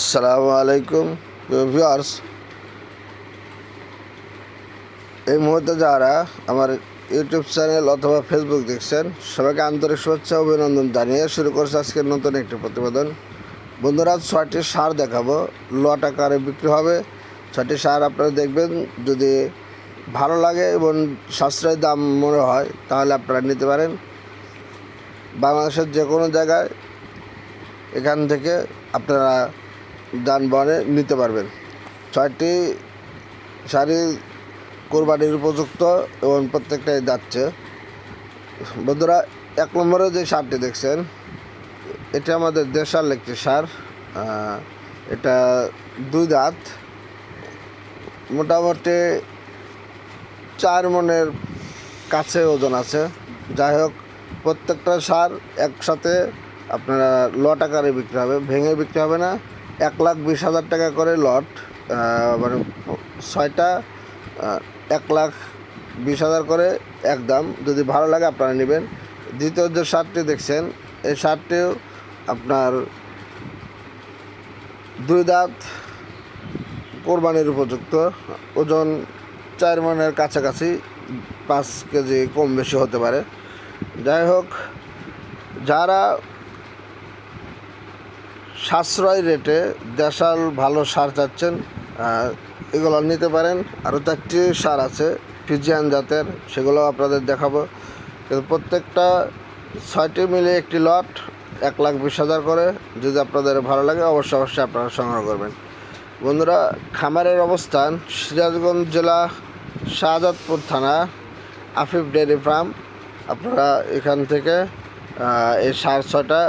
আসসালামু আলাইকুম ভিউয়ার্স। এই মুহূর্তে যারা আমার ইউটিউব চ্যানেল অথবা ফেসবুক দেখছেন, সবাইকে আন্তরিক শুভেচ্ছা অভিনন্দন জানিয়ে শুরু করছে আজকের নতুন একটি প্রতিবেদন। বন্ধুরা, 6টি সার দেখাবো, লট আকারে বিক্রি হবে। 6টি সার আপনারা দেখবেন, যদি ভালো লাগে এবং সাশ্রয় দাম মনে হয় তাহলে আপনারা নিতে পারেন। বাংলাদেশের যে কোনো জায়গায় এখান থেকে আপনারা যানবাহনে নিতে পারবেন। 6টি শাড়ি কোরবানির উপযুক্ত এবং প্রত্যেকটাই যাচ্ছে। বন্ধুরা, 1 নম্বরে যে সারটি দেখছেন, এটা আমাদের দেশাল একটি সার। এটা 2 দাঁত, মোটামুটি 4 মণের কাছে ওজন আছে। যাই হোক, প্রত্যেকটা সার একসাথে আপনারা লট আকারে বিক্রি হবে, ভেঙে বিক্রি হবে না। 1,20,000 টাকা করে লট, মানে 6টা 1,20,000 করে একদম। যদি ভালো লাগে আপনারা নেবেন। দ্বিতীয় যে সারটি দেখছেন, এই সারটিও আপনার 2 দাঁত, কোরবানির উপযুক্ত, ওজন 4 মণের কাছাকাছি, 5 কেজি কম বেশি হতে পারে। যাই হোক, যারা সাশ্রয় রেটে দেশাল ভালো সার চাচ্ছেন, এগুলো নিতে পারেন। আরও 4টি সার আছে ফিজিয়ান জাতের, সেগুলো আপনাদের দেখাবো। কিন্তু প্রত্যেকটা 6টি মিলে একটি লট 1,20,000 করে। যদি আপনাদের ভালো লাগে অবশ্যই আপনারা সংগ্রহ করবেন। বন্ধুরা, খামারের অবস্থান সিরাজগঞ্জ জেলা, শাহজাদপুর থানা, আফিফ ডেয়ারি ফার্ম। আপনারা এখান থেকে এই সার 6টা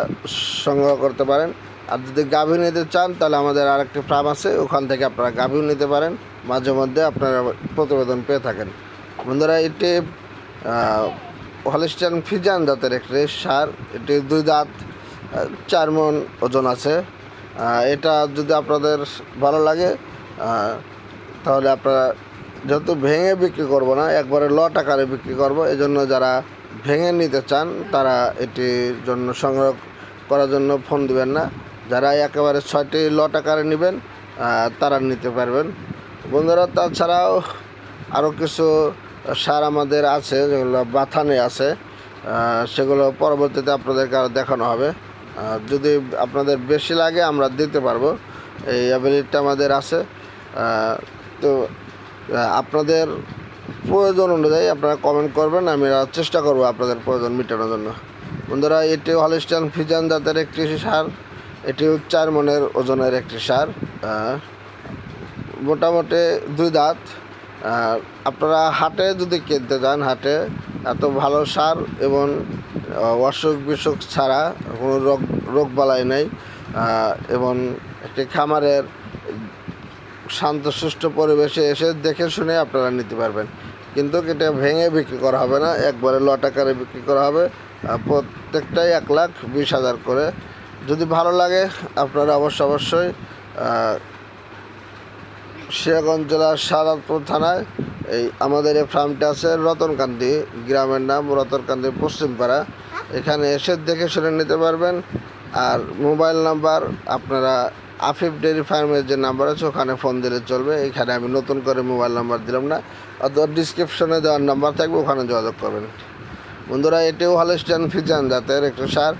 সংগ্রহ করতে পারেন। আর যদি গাভী নিতে চান তাহলে আমাদের আরেকটি ফার্ম আছে, ওখান থেকে আপনারা গাভীও নিতে পারেন। মাঝে মধ্যে আপনারা প্রতিবেদন পেয়ে থাকেন। বন্ধুরা, এটি হলিস্টিয়ান ফিজিয়ান জাতের একটি সার। এটি 2 দাঁত, 4 মণ ওজন আছে। এটা যদি আপনাদের ভালো লাগে তাহলে আপনারা, যেহেতু ভেঙে বিক্রি করব না, একবারে লট আকারে বিক্রি করব, এজন্য যারা ভেঙে নিতে চান তারা এটির জন্য সংগ্রহ করার জন্য ফোন দিবেন না। যারা একেবারে 6টি লট আকারে নেবেন তারা নিতে পারবেন। বন্ধুরা, তাছাড়াও আরও কিছু সার আমাদের আছে, যেগুলো বাথানে আছে, সেগুলো পরবর্তীতে আপনাদেরকে আরও দেখানো হবে। যদি আপনাদের বেশি লাগে আমরা দিতে পারবো, এই অ্যাবিলিটিটা আমাদের আছে। তো আপনাদের প্রয়োজন অনুযায়ী আপনারা কমেন্ট করবেন, আমি চেষ্টা করব আপনাদের প্রয়োজন মেটানোর জন্য। বন্ধুরা, এটি হলিস্টিয়ান ফিজিয়ান জাতের একটি সার। এটিও 4 মণের ওজনের একটি সার, মোটামুটি 2 দাঁত। আপনারা হাটে যদি কিনতে যান, হাটে এত ভালো সার এবং অসুখ বিসুখ ছাড়া, কোনো রোগবালাই নেই, এবং একটি খামারের শান্তশিষ্ট পরিবেশে এসে দেখে শুনে আপনারা নিতে পারবেন। কিন্তু এটা ভেঙে বিক্রি করা হবে না, একবারে লট আকারে বিক্রি করা হবে। প্রত্যেকটাই 1,20,000 করে। যদি ভালো লাগে আপনারা অবশ্যই সিরাজগঞ্জ জেলার শাহজাদপুর থানায় এই আমাদের এই ফার্মটা আছে। রতনকান্দি গ্রামের নাম, রতনকান্দি পশ্চিমপাড়া। এখানে এসে দেখে শুনে নিতে পারবেন। আর মোবাইল নাম্বার আপনারা আফিফ ডেয়ারি ফার্মের যে নাম্বার আছে ওখানে ফোন দিলে চলবে। এখানে আমি নতুন করে মোবাইল নাম্বার দিলাম না, অথবা ডিসক্রিপশনে দেওয়ার নাম্বার থাকবে, ওখানে যোগাযোগ করবেন। বন্ধুরা, এটিও হলিস্টিয়ান ফিজিয়ান জাতের একটু সার।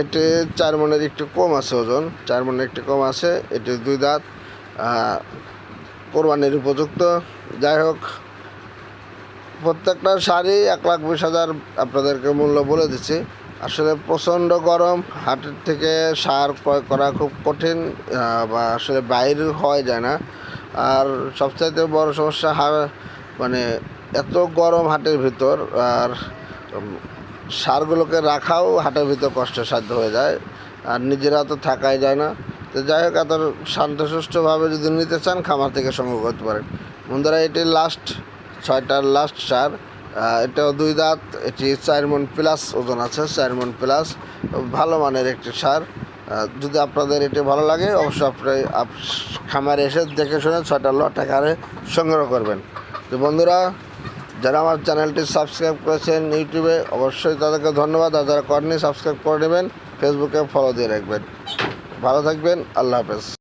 এটি 4 মণের একটু কম আছে ওজন, 4 মণের একটু কম আছে। এটি 2 দাঁত, কোরবানির উপযুক্ত। যাই হোক, প্রত্যেকটা শাড়ি 1,20,000 আপনাদেরকে মূল্য বলে দিচ্ছি। আসলে প্রচণ্ড গরম, হাটের থেকে সার ক্রয় করা খুব কঠিন, বা আসলে বাইরে হওয়া যায় না। আর সবচাইতে বড় সমস্যা, মানে এত গরম হাটের ভিতর, আর সারগুলোকে রাখাও হাটের ভিতর কষ্টসাধ্য হয়ে যায়, আর নিজেরা তো থাকাই যায় না। তো যাই হোক, এত শান্তশিষ্টভাবে যদি নিতে চান খামার থেকে সংগ্রহ করতে পারেন। বন্ধুরা, এটি লাস্ট 6টার লাস্ট সার। এটাও 2 দাঁত, এটি 4 মণ প্লাস ওজন আছে, 4 মণ প্লাস, ভালো মানের একটি সার। যদি আপনাদের এটি ভালো লাগে অবশ্যই খামারে এসে দেখে শুনে 6টা লট আকারে সংগ্রহ করবেন। তো বন্ধুরা, যারা আমার চ্যানেলটি সাবস্ক্রাইব করেছেন ইউটিউবে, অবশ্যই তাদেরকে ধন্যবাদ। আর যারা করেননি সাবস্ক্রাইব করে নেবেন, ফেসবুকে ফলো দিয়ে রাখবেন। ভালো থাকবেন, আল্লাহ হাফেজ।